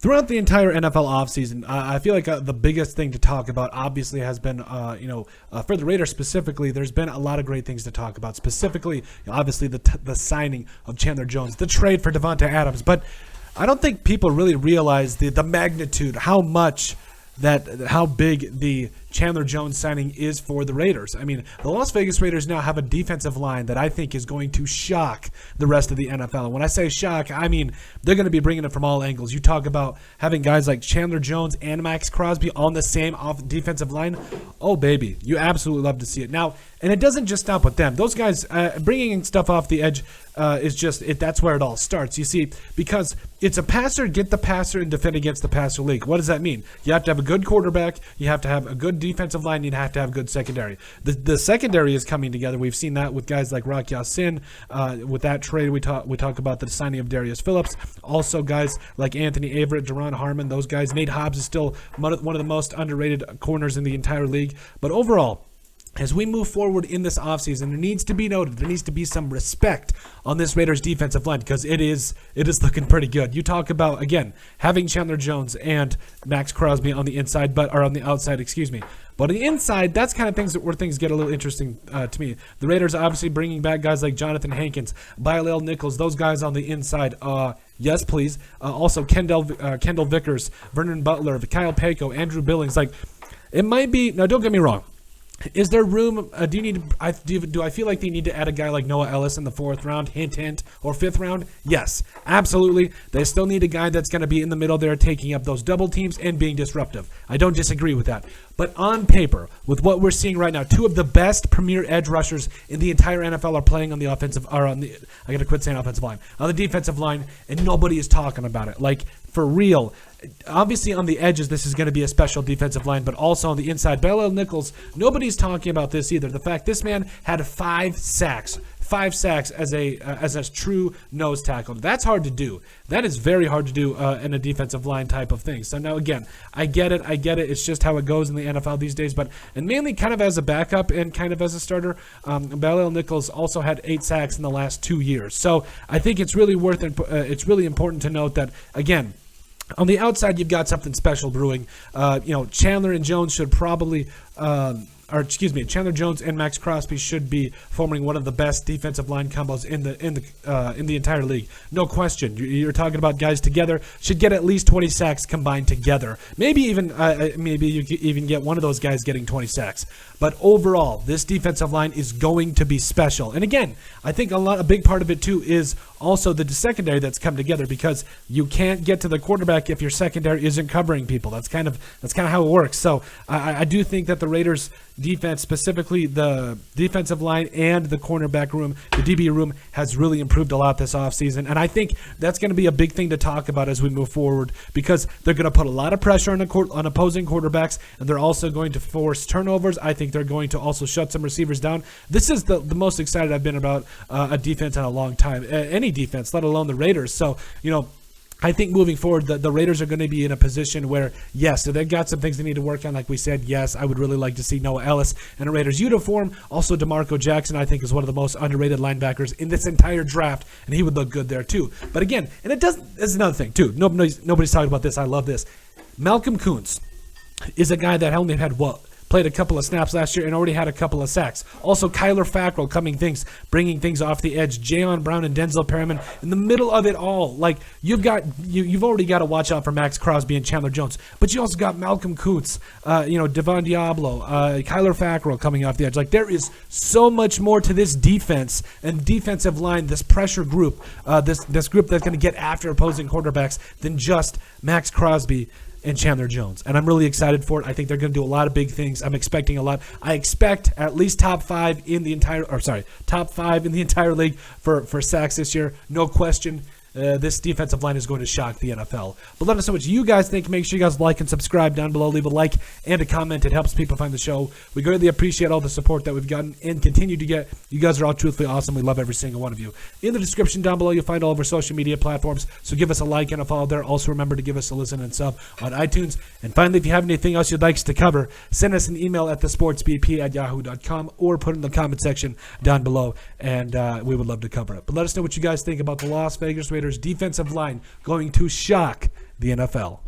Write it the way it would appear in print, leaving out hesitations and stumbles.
throughout the entire NFL offseason, I feel like the biggest thing to talk about obviously has been, for the Raiders specifically, there's been a lot of great things to talk about. Specifically, obviously, the signing of Chandler Jones, the trade for Davante Adams. But I don't think people really realize the magnitude, how big the Chandler Jones signing is for the Raiders. I mean, the Las Vegas Raiders now have a defensive line that I think is going to shock the rest of the NFL. And when I say shock, I mean they're going to be bringing it from all angles. You talk about having guys like Chandler Jones and Maxx Crosby on the same defensive line. Oh, baby, you absolutely love to see it. Now, and it doesn't just stop with them. Those guys bringing stuff off the edge is just it. That's where it all starts. You see, because it's a passer, get the passer, and defend against the passer league. What does that mean? You have to have a good quarterback. You have to have a good defensive line. You have to have good secondary. The secondary is coming together. We've seen that with guys like Rock Ya-Sin. With that trade, we talk about the signing of Darius Phillips. Also, guys like Anthony Averett, Deron Harmon. Those guys. Nate Hobbs is still one of the most underrated corners in the entire league. But overall, as we move forward in this offseason, there needs to be noted, there needs to be some respect on this Raiders defensive line because it is looking pretty good. You talk about, again, having Chandler Jones and Maxx Crosby on the inside, but on the outside, But on the inside, that's kind of where things get a little interesting to me. The Raiders are obviously bringing back guys like Jonathan Hankins, Bilal Nichols, those guys on the inside. Yes, please. Also, Kendall Vickers, Vernon Butler, Kyle Payco, Andrew Billings. Like, it might be. Now, don't get me wrong. Is there room? Do I feel like they need to add a guy like Noah Ellis in the 4th round, hint, or 5th round? Yes, absolutely. They still need a guy that's going to be in the middle there, taking up those double teams and being disruptive. I don't disagree with that. But on paper, with what we're seeing right now, 2 of the best premier edge rushers in the entire NFL are playing on the offensive, or on the. I got to quit saying offensive line, on the defensive line, and nobody is talking about it. Like, for real. Obviously, on the edges, this is going to be a special defensive line, but also on the inside, Bilal Nichols, nobody's talking about this either. The fact this man had 5 sacks as a true nose tackle. That's hard to do. That is very hard to do in a defensive line type of thing. So now, again, I get it. It's just how it goes in the NFL these days. And mainly kind of as a backup and kind of as a starter, Bilal Nichols also had 8 sacks in the last 2 years. So I think it's really it's really important to note that, again, on the outside, you've got something special brewing. Chandler and Jones should probably, Chandler Jones and Maxx Crosby should be forming one of the best defensive line combos in the entire league. No question. You're talking about guys together should get at least 20 sacks combined together. Maybe you could even get one of those guys getting 20 sacks. But overall, this defensive line is going to be special. And again, I think a big part of it too is also the secondary that's come together because you can't get to the quarterback if your secondary isn't covering people. That's kind of how it works. So I do think that the Raiders defense, specifically the defensive line and the cornerback room, the DB room, has really improved a lot this offseason. And I think that's going to be a big thing to talk about as we move forward because they're going to put a lot of pressure on opposing quarterbacks, and they're also going to force turnovers. I think they're going to also shut some receivers down. This is the most excited I've been about a defense in a long time, any defense, let alone the Raiders. So, I think moving forward, the Raiders are going to be in a position where, yes, they've got some things they need to work on. Like we said, yes, I would really like to see Noah Ellis in a Raiders uniform. Also, DeMarco Jackson, I think, is one of the most underrated linebackers in this entire draft, and he would look good there too. But again, and it's another thing too. Nobody's talking about this. I love this. Malcolm Kuntz is a guy that only had played a couple of snaps last year and already had a couple of sacks. Also, Kyler Fackrell bringing things off the edge. Jayon Brown and Denzel Perryman in the middle of it all. Like you've already got to watch out for Maxx Crosby and Chandler Jones, but you also got Malcolm Kuntz, Devon Diablo, Kyler Fackrell coming off the edge. Like there is so much more to this defense and defensive line, this pressure group, this group that's going to get after opposing quarterbacks than just Maxx Crosby and Chandler Jones. And I'm really excited for it. I think they're going to do a lot of big things. I'm expecting a lot. I expect at least top 5 in the entire league for sacks this year. No question. This defensive line is going to shock the NFL. But let us know what you guys think. Make sure you guys like and subscribe down below. Leave a like and a comment. It helps people find the show. We greatly appreciate all the support that we've gotten and continue to get. You guys are all truthfully awesome. We love every single one of you. In the description down below, you'll find all of our social media platforms. So give us a like and a follow there. Also remember to give us a listen and sub on iTunes. And finally, if you have anything else you'd like us to cover, send us an email at thesportsbp@yahoo.com or put it in the comment section down below, and we would love to cover it. But let us know what you guys think about the Las Vegas Raiders defensive line going to shock the NFL.